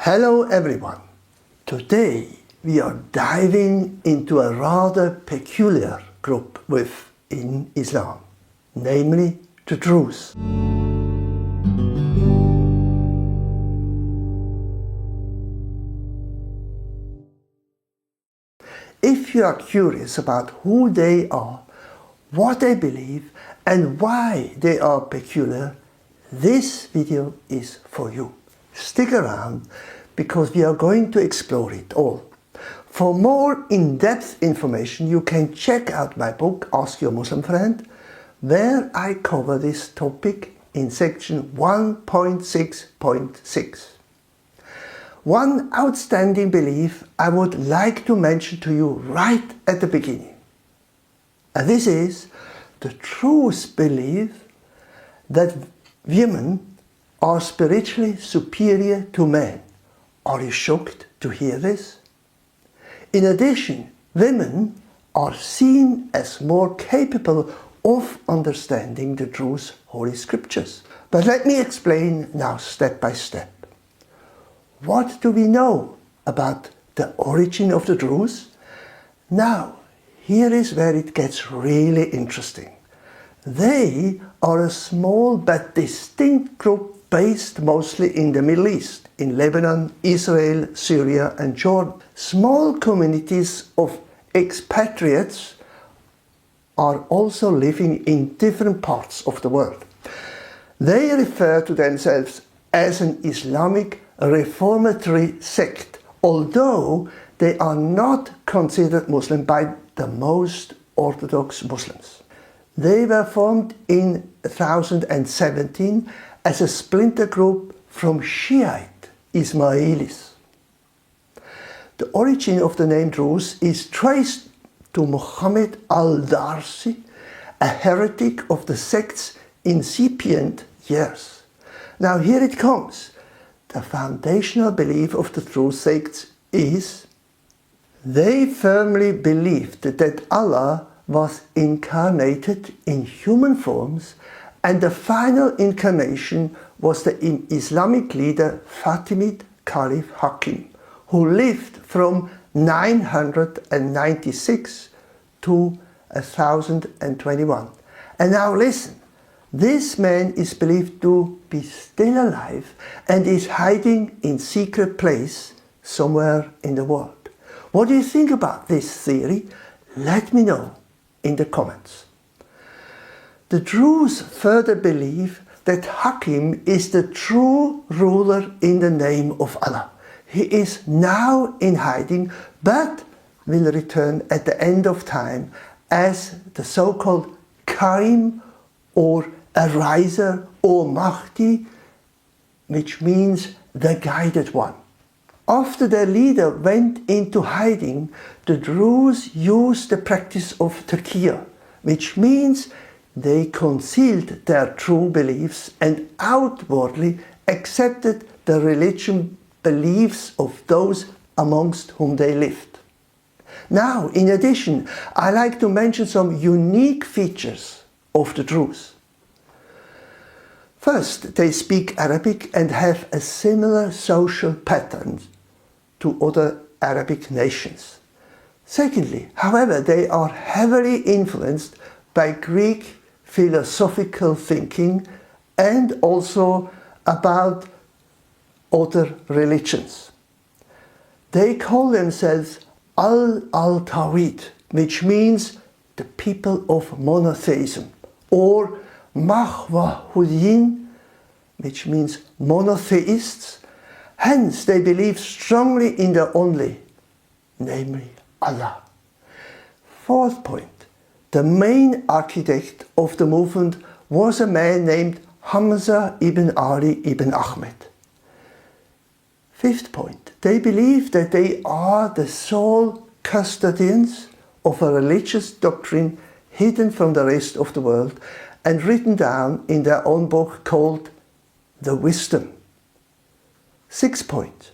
Hello everyone. Today we are diving into a rather peculiar group within Islam, namely the Druze. If you are curious about who they are, what they believe and why they are peculiar, this video is for you. Stick around because we are going to explore it all. For more in-depth information you can check out my book Ask Your Muslim Friend, where I cover this topic in section 1.6.6. One outstanding belief I would like to mention to you right at the beginning. And this is the Druze belief that women are spiritually superior to men. Are you shocked to hear this? In addition, women are seen as more capable of understanding the Druze Holy Scriptures. But let me explain now step by step. What do we know about the origin of the Druze? Now, here is where it gets really interesting. They are a small but distinct group based mostly in the Middle East, in Lebanon, Israel, Syria and Jordan. Small communities of expatriates are also living in different parts of the world. They refer to themselves as an Islamic reformatory sect, although they are not considered Muslim by the most Orthodox Muslims. They were formed in 2017 as a splinter group from Shiite Ismailis. The origin of the name Druze is traced to Muhammad al-Darsi, a heretic of the sects incipient years. Now here it comes. The foundational belief of the Druze sects is they firmly believed that Allah was incarnated in human forms, and the final incarnation was the Islamic leader Fatimid Caliph Hakim, who lived from 996 to 1021. And now listen, this man is believed to be still alive and is hiding in secret place somewhere in the world. What do you think about this theory? Let me know in the comments. The Druze further believe that Hakim is the true ruler in the name of Allah. He is now in hiding but will return at the end of time as the so-called Qaim or Ariser or Mahdi, which means the guided one. After their leader went into hiding, the Druze used the practice of taqiyya, which means they concealed their true beliefs and outwardly accepted the religion beliefs of those amongst whom they lived. Now, in addition, I like to mention some unique features of the Druze. First, they speak Arabic and have a similar social pattern to other Arabic nations. Secondly, however, they are heavily influenced by Greek philosophical thinking and also about other religions. They call themselves Al-Tawhid, which means the people of monotheism, or Mahwahuddin, which means monotheists. Hence they believe strongly in the only, namely Allah. Fourth point. The main architect of the movement was a man named Hamza ibn Ali ibn Ahmed. Fifth point, they believe that they are the sole custodians of a religious doctrine hidden from the rest of the world and written down in their own book called The Wisdom. Sixth point,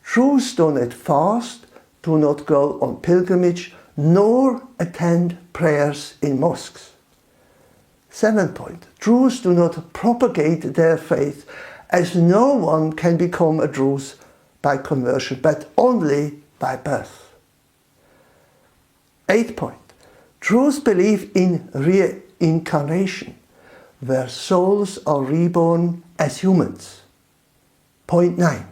Druze do not fast, do not go on pilgrimage, nor attend prayers in mosques. Seventh point, Druze do not propagate their faith, as no one can become a Druze by conversion, but only by birth. 8th point. Druze believe in reincarnation, where souls are reborn as humans. Point 9.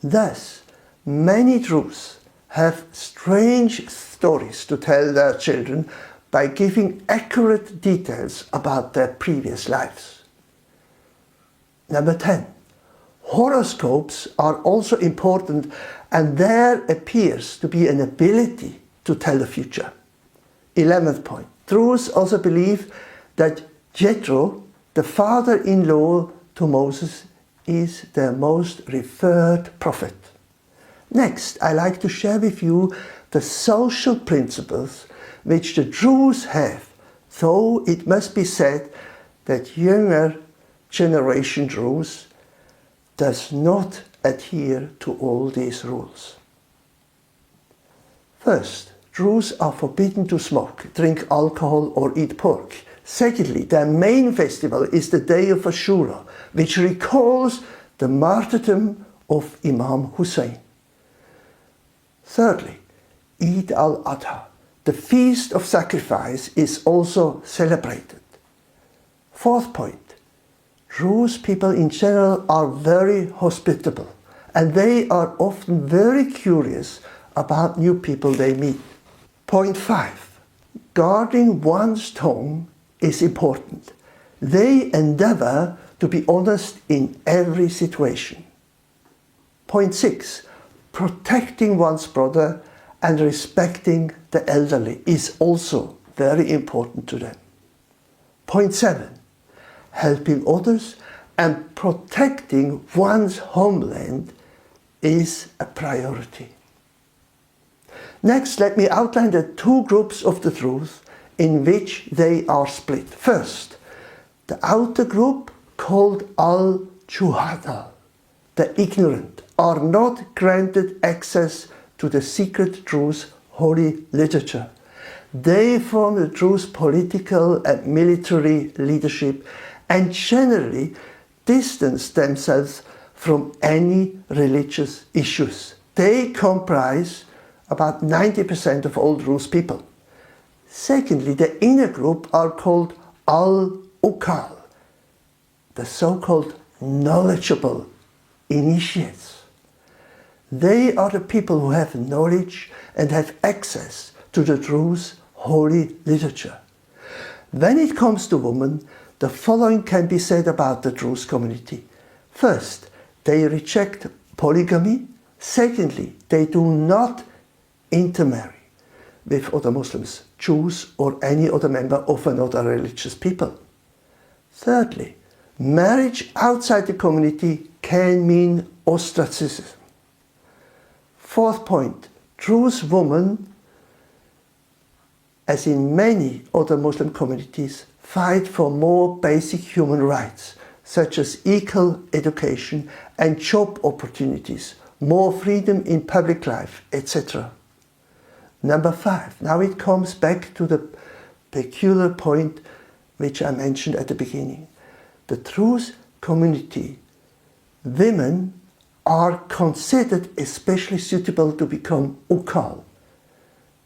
Thus, many Druze have strange stories to tell their children by giving accurate details about their previous lives. Number 10. Horoscopes are also important, and there appears to be an ability to tell the future. 11th point. Druze also believe that Jethro, the father-in-law to Moses, is their most revered prophet. Next, I like to share with you the social principles which the Druze have, though it must be said that younger generation Druze does not adhere to all these rules. First, Druze are forbidden to smoke, drink alcohol or eat pork. Secondly, their main festival is the day of Ashura, which recalls the martyrdom of Imam Hussein. Thirdly, Eid al-Adha, the feast of sacrifice, is also celebrated. 4th point, Druze people in general are very hospitable, and they are often very curious about new people they meet. Point 5, guarding one's tongue is important. They endeavor to be honest in every situation. Point 6, protecting one's brother and respecting the elderly is also very important to them. Point 7, helping others and protecting one's homeland is a priority. Next, let me outline the two groups of the Druze in which they are split. First, the outer group called al-Juhada, the ignorant, are not granted access to the secret Druze holy literature. They form the Druze political and military leadership and generally distance themselves from any religious issues. They comprise about 90% of all Druze people. Secondly, the inner group are called al-Ukal, the so-called knowledgeable initiates. They are the people who have knowledge and have access to the Druze holy literature. When it comes to women, the following can be said about the Druze community. First, they reject polygamy. Secondly, they do not intermarry with other Muslims, Jews, or any other member of another religious people. Thirdly, marriage outside the community can mean ostracism. 4th point, Druze women, as in many other Muslim communities, fight for more basic human rights, such as equal education and job opportunities, more freedom in public life, etc. Number 5, now it comes back to the peculiar point which I mentioned at the beginning. The Druze community, women are considered especially suitable to become Ukal,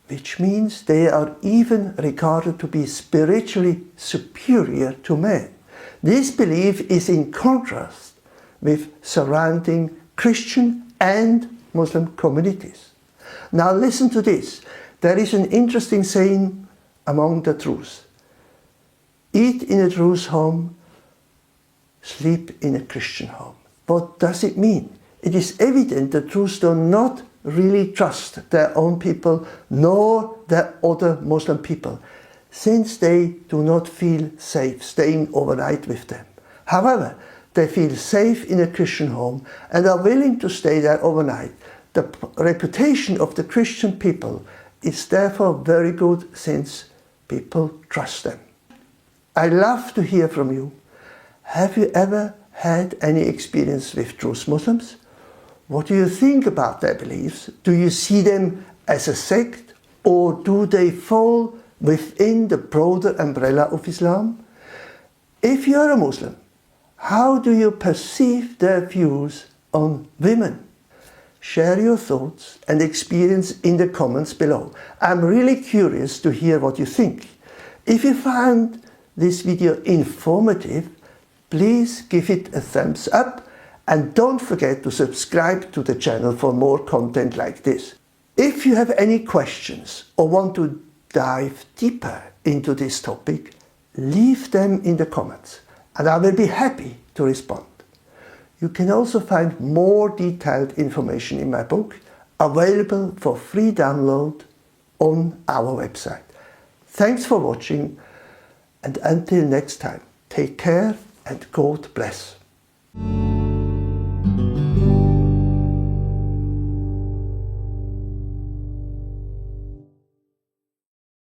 which means they are even regarded to be spiritually superior to men. This belief is in contrast with surrounding Christian and Muslim communities. Now listen to this. There is an interesting saying among the Druze. Eat in a Druze home, sleep in a Christian home. What does it mean? It is evident that Druze do not really trust their own people nor their other Muslim people, since they do not feel safe staying overnight with them. However, they feel safe in a Christian home and are willing to stay there overnight. The reputation of the Christian people is therefore very good, since people trust them. I love to hear from you. Have you ever had any experience with Druze Muslims? What do you think about their beliefs? Do you see them as a sect, or do they fall within the broader umbrella of Islam? If you are a Muslim, how do you perceive their views on women? share your thoughts and experience in the comments below. I'm really curious to hear what you think. If you found this video informative, please give it a thumbs up and don't forget to subscribe to the channel for more content like this. If you have any questions or want to dive deeper into this topic, leave them in the comments and I will be happy to respond. You can also find more detailed information in my book, available for free download on our website. Thanks for watching, and until next time, take care and God bless.